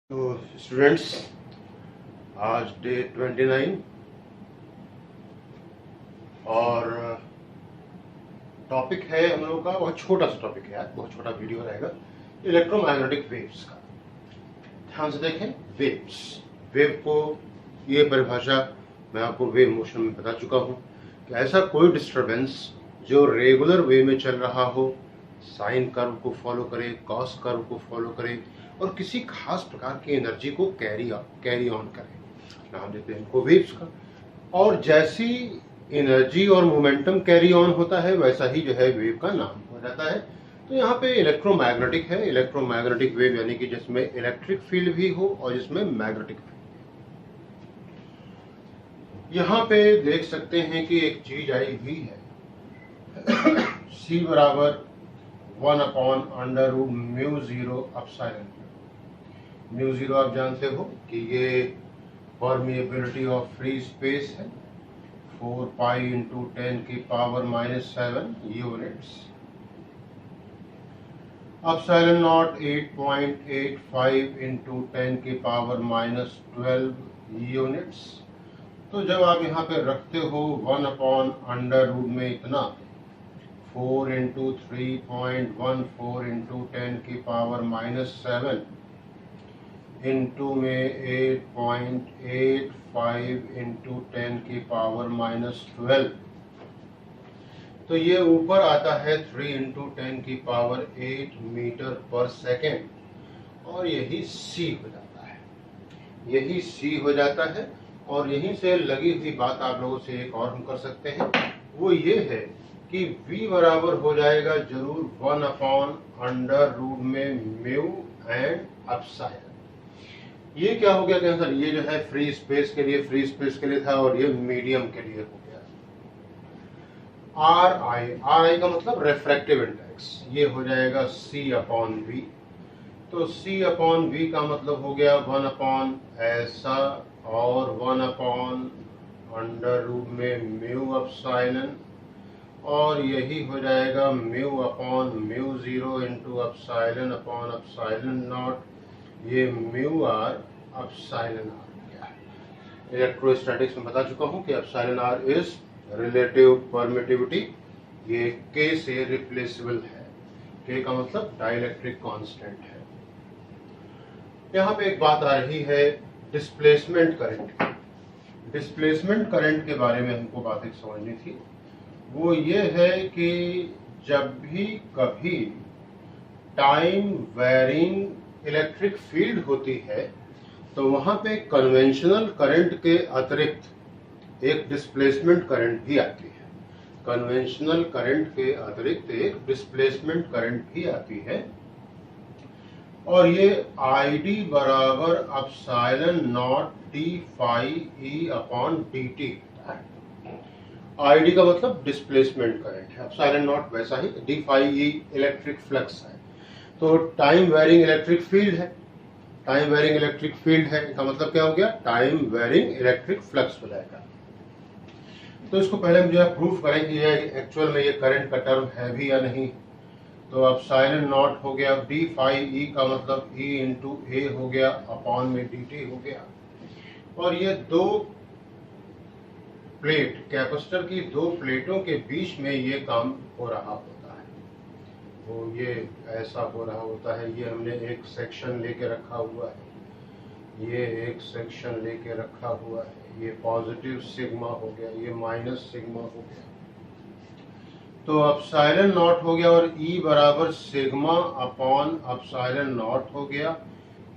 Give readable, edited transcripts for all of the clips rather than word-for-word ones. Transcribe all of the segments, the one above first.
तो स्टूडेंट्स, आज डे 29 और टॉपिक है हम लोगों का बहुत छोटा सा टॉपिक है यार, बहुत छोटा वीडियो रहेगा इलेक्ट्रोमैग्नेटिक वेव्स का। ध्यान से देखें, वेव्स, वेव को ये परिभाषा मैं आपको वेव मोशन में बता चुका हूँ कि ऐसा कोई डिस्टरबेंस जो रेगुलर वे में चल रहा हो, साइन कर्व को फॉलो करे, कॉस कर्व को फॉलो करे और किसी खास प्रकार की एनर्जी को कैरी ऑन करे, नाम देते हैं इनको वेव्स का। और जैसी एनर्जी और मोमेंटम कैरी ऑन होता है वैसा ही जो है वेव का नाम हो जाता है। तो यहाँ पे इलेक्ट्रोमैग्नेटिक है, इलेक्ट्रोमैग्नेटिक वेव यानी कि जिसमें इलेक्ट्रिक फील्ड भी हो और जिसमें मैग्नेटिक फील्ड। यहाँ पे देख सकते हैं कि एक चीज आई हुई है C बराबर 1/√μ0 एप्सिलॉन। μ0 आप जानते हो कि ये परमिएबिलिटी ऑफ फ्री स्पेस है, 4 pi into 10⁻⁻7 units. Epsilon not 8.85 into 10⁻12 units. तो जब आप यहाँ पे रखते हो 1/√, में इतना 4 इंटू 3.14 इंटू 10⁻⁻7 इंटू में 8.85 इंटू 10⁻12, तो ये ऊपर आता है 3 इंटू 10⁸ मीटर पर सेकेंड और यही C हो जाता है, यही C हो जाता है। और यहीं से लगी हुई बात आप लोगों से एक और हम कर सकते हैं, वो ये है कि V बराबर हो जाएगा जरूर 1/√, में म्यू एंड एप्सिलॉन। ये क्या हो गया कैंसर, ये जो है फ्री स्पेस के लिए था और ये मीडियम के लिए हो गया। RI का मतलब रेफ्रैक्टिव इंडेक्स, ये हो जाएगा C/V। तो C/V का मतलब हो गया 1 ऐसा और 1/√, में म्यू एप्सिलॉन, और यही हो जाएगा μ/μ0 इंटू एप्सिलॉन नॉट, ये म्यू आर एप्सिलॉन आर क्या है। इलेक्ट्रोस्टैटिक्स में बता चुका हूं कि epsilon R is relative permittivity, ये K से रिप्लेसेबल है। K का मतलब डाइलेक्ट्रिक कांस्टेंट है। यहाँ पे एक बात आ रही है डिस्प्लेसमेंट करंट। डिस्प्लेसमेंट करंट के बारे में हमको बात एक समझनी थी, वो ये है कि जब भी कभी टाइम वेरिंग इलेक्ट्रिक फील्ड होती है तो वहां पे कन्वेंशनल करंट के अतिरिक्त एक डिस्प्लेसमेंट करंट भी आती है। कन्वेंशनल करंट के अतिरिक्त एक डिस्प्लेसमेंट करंट भी आती है और ये ID बराबर एप्सिलॉन नॉट d∅E/dt होता है। ID का मतलब डिस्प्लेसमेंट करंट है, एप्सिलॉन नॉट वैसा ही d∅E इलेक्ट्रिक फ्लक्स है। तो टाइम वेरिंग इलेक्ट्रिक फील्ड है, टाइम वेरिंग इलेक्ट्रिक फील्ड है का मतलब क्या हो गया, टाइम वेरिंग इलेक्ट्रिक फ्लक्स हो जाएगा। तो इसको पहले हम जो है प्रूफ करें कि ये एक्चुअल में ये करंट का टर्म है भी या नहीं। तो एप्सिलॉन नॉट हो गया d∅E का मतलब E इंटू A हो गया अपॉन में dt हो गया। और ये दो प्लेट, कैपेसिटर की दो प्लेटों के बीच में ये काम हो रहा होता है, वो ये ऐसा हो रहा होता है। ये हमने एक सेक्शन लेके रखा हुआ है, ये एक सेक्शन लेके रखा हुआ है, ये पॉजिटिव सिग्मा हो गया, ये माइनस सिग्मा हो गया। तो एप्सिलॉन नॉट हो गया और E बराबर सिग्मा अपॉन एप्सिलॉन नॉट हो गया,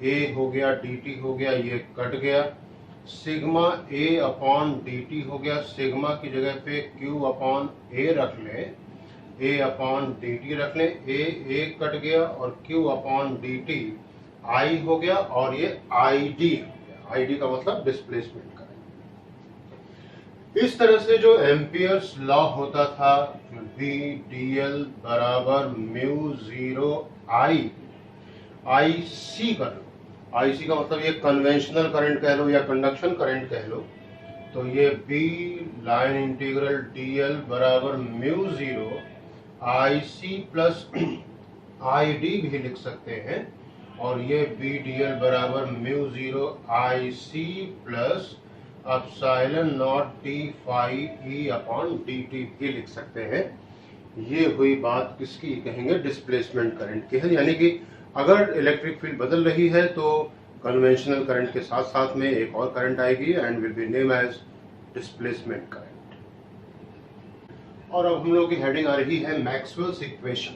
A हो गया dt हो गया, ये कट गया, सिग्मा A अपॉन dt हो गया। सिग्मा की जगह पे Q/A रख ले, A/dt रख ले, A कट गया और Q/dt I हो गया और ये ID हो गया। ID का मतलब डिस्प्लेसमेंट करंट। इस तरह से जो एम्पियर्स लॉ होता था V dl बराबर μ0 IC कर लो, IC का मतलब ये कन्वेंशनल करंट कह लो या कंडक्शन करंट कह लो। तो ये B लाइन इंटीग्रल dl बराबर μ0 IC प्लस ID भी लिख सकते हैं और ये बी डी एल बराबर mu zero I C plus epsilon naught D phi E upon D T भी लिख सकते हैं। ये हुई बात किसकी, कहेंगे डिस्प्लेसमेंट करंट की है। यानी कि अगर इलेक्ट्रिक फील्ड बदल रही है तो कन्वेंशनल करंट के साथ साथ में एक और करंट आएगी and will be name as displacement current. और अब हम लोग की हेडिंग आ रही है मैक्सवेल्स इक्वेशन।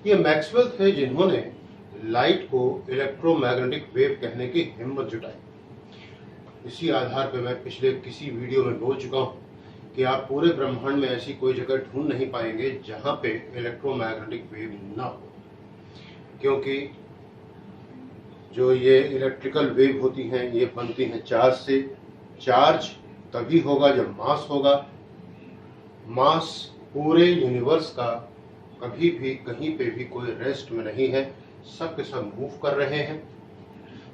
ये मैक्सवेल थे जिन्होंने लाइट को इलेक्ट्रोमैग्नेटिक वेव कहने की हिम्मत जुटाई। इसी आधार पर मैं पिछले किसी वीडियो में बोल चुका हूँ कि आप पूरे ब्रह्मांड में ऐसी कोई जगह ढूंढ नहीं पाएंगे जहां पे इलेक्ट्रोमैग्नेटिक वेव ना हो, क्योंकि जो ये इलेक्ट्रिकल वेव होती हैं ये बनती हैं चार्ज से। चार्ज तभी होगा जब मास होगा। मास पूरे यूनिवर्स का कभी भी कहीं पे भी कोई रेस्ट में नहीं है, सब के सब मूव कर रहे हैं।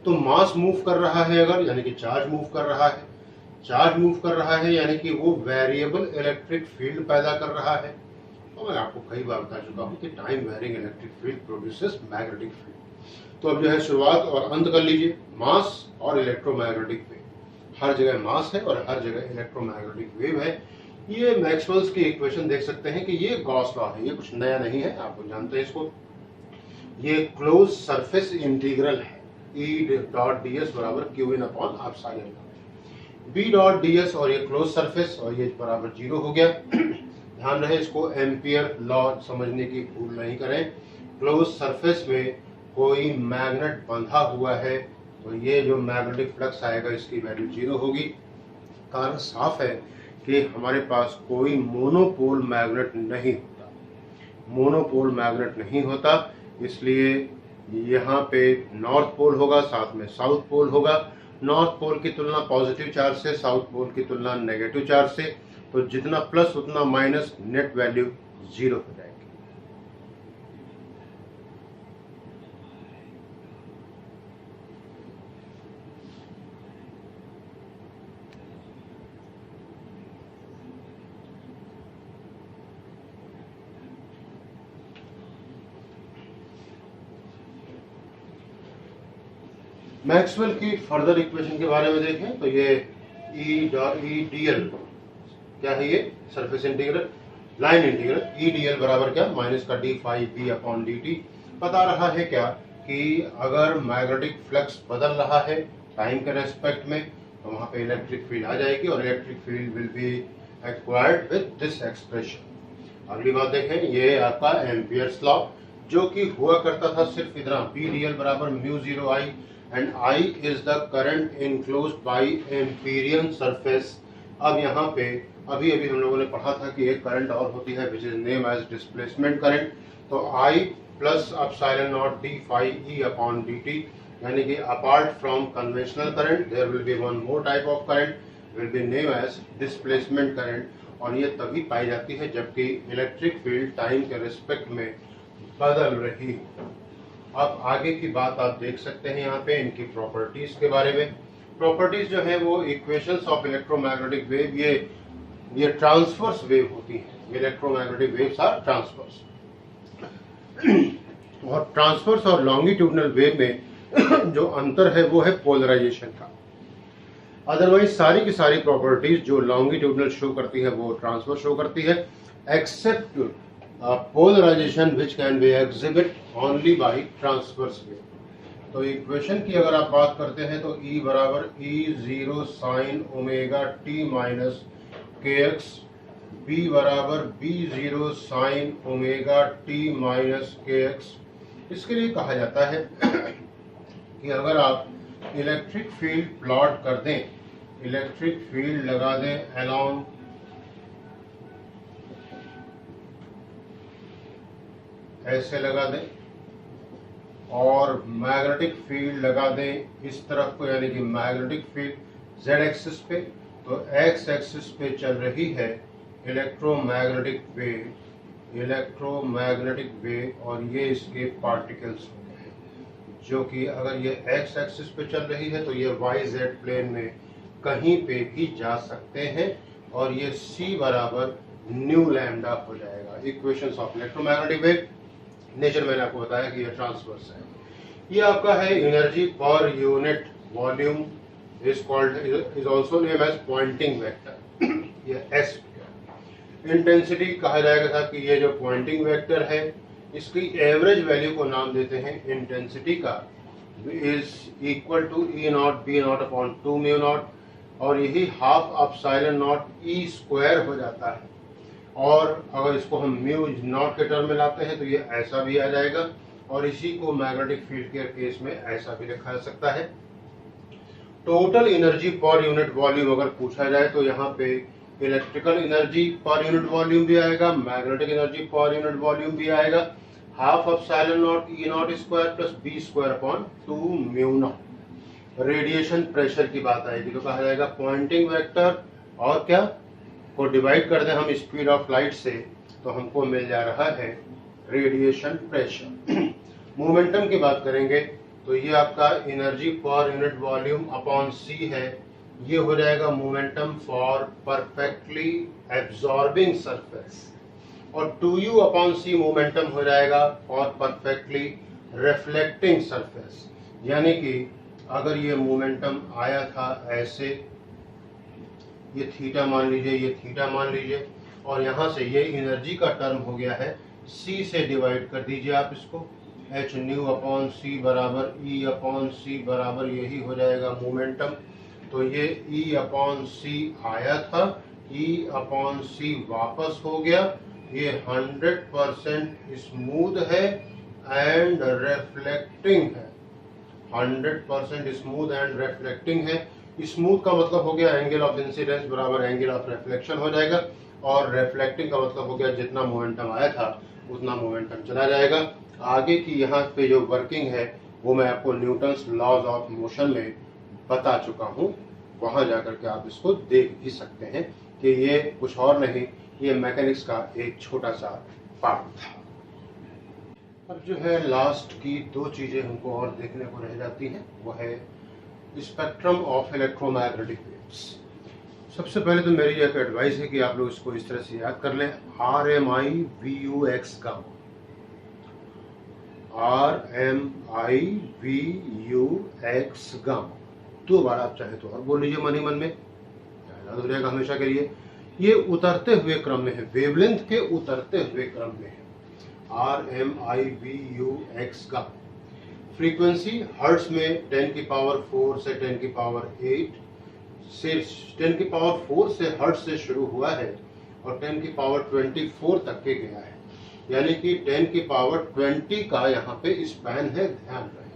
तो मास मूव कर रहा है अगर, यानी कि चार्ज मूव कर रहा है। चार्ज मूव कर रहा है यानी कि वो वेरिएबल इलेक्ट्रिक फील्ड पैदा कर रहा है। तो मैं आपको कई बार बता चुका हूं कि time varying electric field produces magnetic field. तो अब जो है शुरुआत और अंत कर लीजिए, मास और इलेक्ट्रोमैग्नेटिक वेव। हर जगह मास है और हर जगह इलेक्ट्रोमैग्नेटिक वेव है। ये मैक्सवेल्स की इक्वेशन देख सकते हैं कि ये गॉस लॉ है, ये कुछ नया नहीं है, आप लोग जानते हैं इसको। ये क्लोज सरफेस इंटीग्रल है, E डॉट डी एस बराबर Q in upon epsilon B dot D S, और ये क्लोज सरफेस और ये बराबर 0 हो गया। ध्यान रहे इसको, एम्पियर लॉ समझने की भूल नहीं करें। क्लोज सरफेस में कोई मैग्नेट बंधा हुआ है तो ये जो मैग्नेटिक फ्लक्स आएगा इसकी वैल्यू 0 होगी। कारण साफ है कि हमारे पास कोई मोनोपोल मैग्नेट नहीं होता, मोनोपोल मैग्नेट नहीं होता, इसलिए यहाँ पे नॉर्थ पोल होगा, साथ में साउथ पोल होगा। नॉर्थ पोल की तुलना पॉजिटिव चार्ज से, साउथ पोल की तुलना नेगेटिव चार्ज से, तो जितना प्लस उतना माइनस, नेट वैल्यू 0 हो जाएगी। मैक्सवेल की फर्दर इक्वेशन के बारे में देखें तो ये ई डी एल क्या है, ये surface integral, line integral. E D L बराबर क्या, माइनस का D phi B upon D T. बता रहा है क्या कि अगर मैग्नेटिक फ्लक्स बदल रहा है टाइम के रेस्पेक्ट में तो वहां पे इलेक्ट्रिक फील्ड आ जाएगी और electric field will be acquired with this expression. अगली बात देखें, ये आपका एम्पियर्स लॉ जो कि हुआ करता था सिर्फ इतना, बी डी एल बराबर mu zero I and I is the current enclosed by empyrean surface। अब यहाँ पे अभी हम लोगों ने पढ़ा था कि एक करंट और होती है which is named as displacement current। तो I plus epsilon naught d phi e upon dt, यानी कि apart from conventional current there will be one more type of current will be named as displacement current। और ये तभी पाई जाती है जबकि electric field time के रिस्पेक्ट में बदल रही है। अब आगे की बात आप देख सकते हैं यहाँ पे इनकी प्रॉपर्टीज के बारे में। प्रॉपर्टीज जो है वो इक्वेशंस ऑफ इलेक्ट्रोमैग्नेटिक वेव, ये ट्रांसवर्स वेव होती है। इलेक्ट्रोमैग्नेटिक वेव्स आर ट्रांसवर्स, और ट्रांसवर्स और लॉन्गिट्यूडनल वेव में जो अंतर है वो है पोलराइजेशन का। अदरवाइज सारी की सारी प्रॉपर्टीज जो लॉन्गिट्यूडनल शो करती है वो ट्रांसवर्स शो करती है, accept polarization which can be exhibit only by transverse wave। तो इक्वेशन की अगर आप बात करते हैं तो E बराबर E0 sine omega t minus के एक्स, B बराबर B0 sine omega t minus के एक्स। इसके लिए कहा जाता है कि अगर आप इलेक्ट्रिक फील्ड प्लॉट कर दें, इलेक्ट्रिक फील्ड लगा दें अलोंग ऐसे लगा दें और मैग्नेटिक फील्ड लगा दें इस तरफ को, यानी कि मैग्नेटिक फील्ड z एक्सिस पे, तो x एक्सिस पे चल रही है इलेक्ट्रोमैग्नेटिक वेव और ये इसके पार्टिकल्स होते हैं जो कि अगर ये x एक्सिस पे चल रही है तो ये yz प्लेन में कहीं पे भी जा सकते हैं और ये c बराबर न्यू लैम्डा हो जाएगा। Equations of electromagnetic wave, nature मैंने आपको बताया कि ये ट्रांसवर्स है। ये आपका है एनर्जी पर unit volume is also name as Poynting vector. ये एस इंटेंसिटी कहा जाएगा था कि ये जो पॉइंटिंग वेक्टर है इसकी एवरेज वैल्यू को नाम देते हैं इंटेंसिटी का, is equal to E naught B naught upon 2 mu naught, और यही half epsilon naught E square हो जाता है। और अगर इसको हम म्यू नॉट के टर्म में लाते हैं तो ये ऐसा भी आ जाएगा, और इसी को मैग्नेटिक फील्ड के केस में ऐसा भी लिखा जा सकता है। टोटल एनर्जी पर यूनिट वॉल्यूम अगर पूछा जाए तो यहाँ पे इलेक्ट्रिकल एनर्जी पर यूनिट वॉल्यूम भी आएगा, मैग्नेटिक एनर्जी पर यूनिट वॉल्यूम भी आएगा, half epsilon naught E naught square plus B square upon 2 mu naught. Radiation pressure की बात आएगी तो कहा जाएगा पॉइंटिंग वेक्टर और क्या को डिवाइड कर दें हम स्पीड ऑफ लाइट से तो हमको मिल जा रहा है रेडिएशन प्रेशर। मोमेंटम की बात करेंगे तो ये आपका एनर्जी पर यूनिट वॉल्यूम अपॉन सी है, ये हो जाएगा momentum for perfectly absorbing surface, और 2u अपॉन सी मोमेंटम हो जाएगा फॉर परफेक्टली रिफ्लेक्टिंग सरफेस। यानी कि अगर ये मोमेंटम आया था ऐसे, ये थीटा मान लीजिए, ये थीटा मान लीजिए, और यहाँ से ये एनर्जी का टर्म हो गया है, c से डिवाइड कर दीजिए आप इसको, h न्यू अपॉन सी बराबर e अपॉन सी बराबर यही हो जाएगा मोमेंटम। तो ये e अपॉन सी आया था, e अपॉन सी वापस हो गया, ये 100% स्मूथ है एंड रिफ्लेक्टिंग है, 100% स्मूथ एंड रिफ्लेक्टिंग है। स्मूथ का मतलब हो गया एंगल ऑफ इंसिडेंस बराबर एंगल ऑफ रिफ्लेक्शन हो जाएगा, और रिफ्लेक्टिंग का मतलब हो गया जितना मोमेंटम आया था उतना मोमेंटम चला जाएगा। आगे की यहाँ पे जो वर्किंग है वो मैं आपको न्यूटन्स लॉज ऑफ मोशन में बता चुका हूँ, वहां जाकर के आप इसको देख भी सकते हैं कि ये कुछ और नहीं, ये मैकेनिक्स का एक छोटा सा पार्ट था। अब जो है लास्ट की दो चीजें हमको और देखने को रह जाती हैं, वो है स्पेक्ट्रम ऑफ इलेक्ट्रोमैग्नेटिक वेव्स। सबसे पहले तो मेरी एक एडवाइस है कि आप लोग इसको इस तरह से याद कर लें, RMIVUX गामा, RMIVUX गामा। 2 बार आप चाहे तो और बोल लीजिए मन ही मन में, याद हो जाएगा हमेशा के लिए। ये उतरते हुए क्रम में है, वेवलेंथ के उतरते हुए क्रम में है, RMIVUX गामा। फ्रीक्वेंसी हर्ट्ज में 10 की पावर 4 से 10 की पावर 8 से 10 की पावर 4 से हर्ट्ज से शुरू हुआ है और 10 की पावर 24 तक के गया है, यानी कि 10 की पावर 20 का यहाँ पे स्पैन है, ध्यान रहे।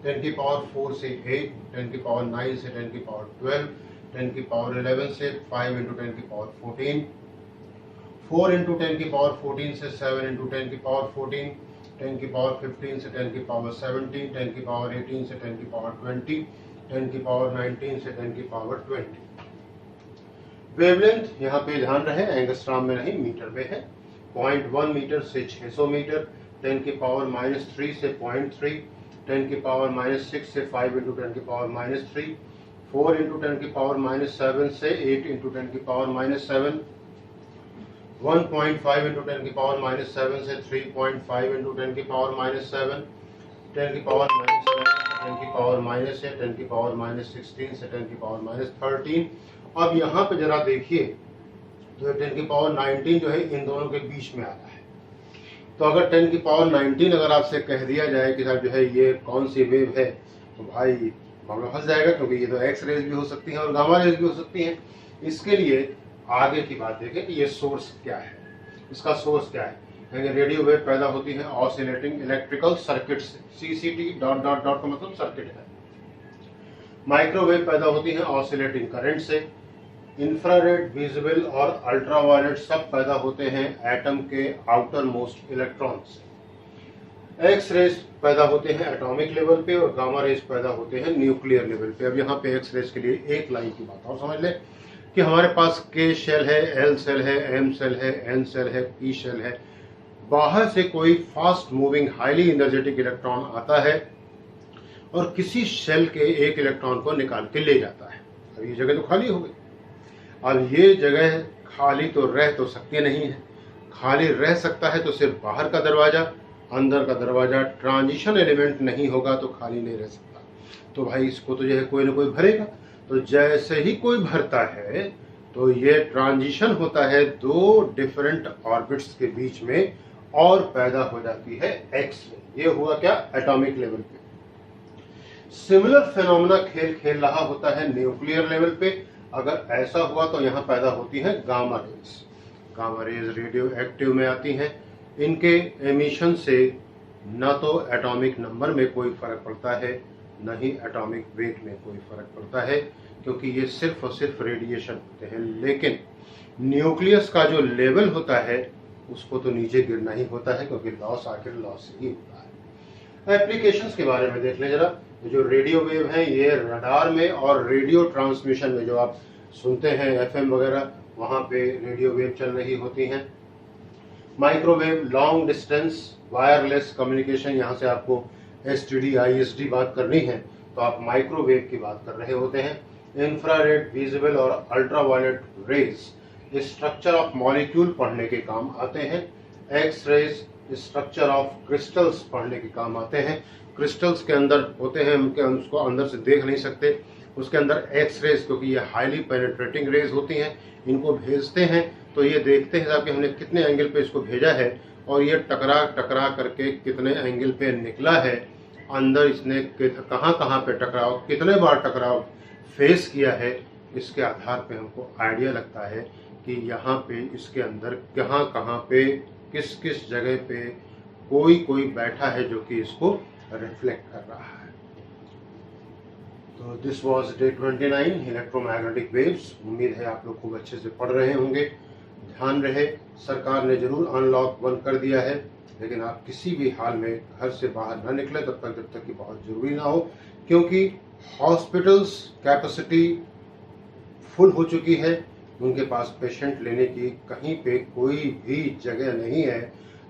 10 की पावर 4 से 8, 10 की पावर 9 से 10 की पावर 12, 10 की पावर 11 से 5 इंटू 10 की पावर 14, 4 इंटू 10 की पावर 14 से 7 इंटू 10 की पावर 14, 10 की पावर 15 से 10 की पावर 17, 10 की पावर 18 से 10 की पावर 20, 10 की पावर 19 से 10 की पावर 20। वेवलेंथ यहाँ पे ध्यान रहे एंगस्ट्रॉम में नहीं मीटर में है, 0.1 मीटर से 600 मीटर, 10 की पावर -3 से 0.3, 10 की पावर -6 से 5 इंटू 10 की पावर -3, 4 इंटू 10 की पावर -7 से 8 इंटू 10 की पावर -7, 1.5 इंटू 10 की पावर -7 से 3.5 इंटू 10 की पावर -7, 10 की पावर -7 से 10 की पावर -8, 10 की पावर -16 से 10 की पावर -13। अब यहाँ पे जरा देखिए तो 10 की पावर 19 जो है इन दोनों के बीच में आता है। तो अगर 10 की पावर 19 अगर आपसे कह दिया जाए कि साहब जो है ये कौन सी वेव है, तो भाई मामला फंस जाएगा, क्योंकि ये तो एक्स रेज भी हो सकती हैं और गामा रेज भी हो सकती हैं। इसके लिए आगे की बात देखें कि ये सोर्स क्या है, इसका सोर्स क्या है। रेडियो वेव पैदा होती है ऑसिलेटिंग इलेक्ट्रिकल सर्किट से, CCT डॉट डॉट डॉट का मतलब सर्किट है। माइक्रोवेव पैदा होती है ऑसिलेटिंग करंट से। इंफ्रारेड, विजिबल और अल्ट्रावायलेट सब पैदा होते हैं एटम के आउटर मोस्ट इलेक्ट्रॉन से। एक्स रेज पैदा होते हैं एटॉमिक लेवल पे और गामा रेज पैदा होते हैं न्यूक्लियर लेवल पे। अब यहाँ पे एक्स रेज के लिए एक लाइन की बात और समझ ले कि हमारे पास K शेल है, L सेल है, M सेल है, N सेल है, P शेल है। बाहर से कोई fast moving highly energetic electron आता है और किसी शेल के एक इलेक्ट्रॉन को निकाल के ले जाता है। अब ये जगह तो खाली हो गई। अब ये जगह खाली तो रह तो सकती नहीं है, खाली रह सकता है तो सिर्फ बाहर का दरवाजा, अंदर का दरवाजा ट्रांजिशन एलिमेंट नहीं होगा तो खाली नहीं रह सकता। तो भाई इसको तो जो है कोई ना कोई भरेगा। तो जैसे ही कोई भरता है तो ये ट्रांजिशन होता है दो डिफरेंट ऑर्बिट्स के बीच में और पैदा हो जाती है एक्स रे। ये हुआ क्या, एटॉमिक लेवल पे। सिमिलर फेनोमेना खेल खेल रहा होता है न्यूक्लियर लेवल पे। अगर ऐसा हुआ तो यहाँ पैदा होती है gamma rays. Gamma rays radio active में आती हैं। इनके एमिशन से न तो एटॉमिक नंबर में कोई फर्क पड़ता है, न ही एटॉमिक वेट में कोई फर्क पड़ता है, क्योंकि ये सिर्फ और सिर्फ रेडिएशन होते हैं। लेकिन न्यूक्लियस का जो लेवल होता है उसको तो नीचे गिरना ही होता है, क्योंकि लॉस आखिर लॉस ही होता है। एप्लीकेशंस के बारे में देख लें जरा। जो रेडियो वेव हैं ये रडार में और रेडियो ट्रांसमिशन में, जो आप सुनते हैं एफएम वगैरह, वहाँ पे रेडियो वेव चल रही होती हैं। Microwave, long distance wireless communication, यहाँ से आपको STD ISD बात करनी है तो आप माइक्रोवेव की बात कर रहे होते हैं। इंफ्रारेड, विजिबल और ultraviolet rays structure of molecule पढ़ने के काम आते हैं। X rays structure of crystals पढ़ने के काम आते हैं। क्रिस्टल्स के अंदर होते हैं, उसको अंदर से देख नहीं सकते, उसके अंदर एक्स रेज, क्योंकि ये हाईली पेनिट्रेटिंग रेज होती हैं, इनको भेजते हैं तो ये देखते हैं कि हमने कितने एंगल पे इसको भेजा है और ये टकरा टकरा करके कितने एंगल पे निकला है, अंदर इसने कहाँ पे टकराव, कितने बार टकराव फेस किया है, इसके आधार पे हमको आइडिया लगता है कि यहाँ पे इसके अंदर कहाँ पे किस किस जगह पे कोई बैठा है जो कि इसको रिफ्लेक्ट कर रहा है। तो this was day 29 electromagnetic waves. उम्मीद है आप लोग खूब अच्छे से पढ़ रहे होंगे। ध्यान रहे, सरकार ने जरूर अनलॉक 1 कर दिया है, लेकिन आप किसी भी हाल में घर से बाहर न निकले जब तक कि बहुत जरूरी ना हो, क्योंकि हॉस्पिटल्स कैपेसिटी फुल हो चुकी है, उनके पास पेशेंट लेने की कहीं पे कोई भी जगह नहीं है।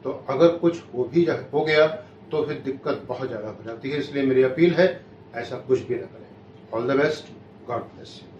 तो अगर कुछ हो गया तो फिर दिक्कत बहुत ज़्यादा हो जाती है। इसलिए मेरी अपील है, ऐसा कुछ भी न करें। All the best, God bless you.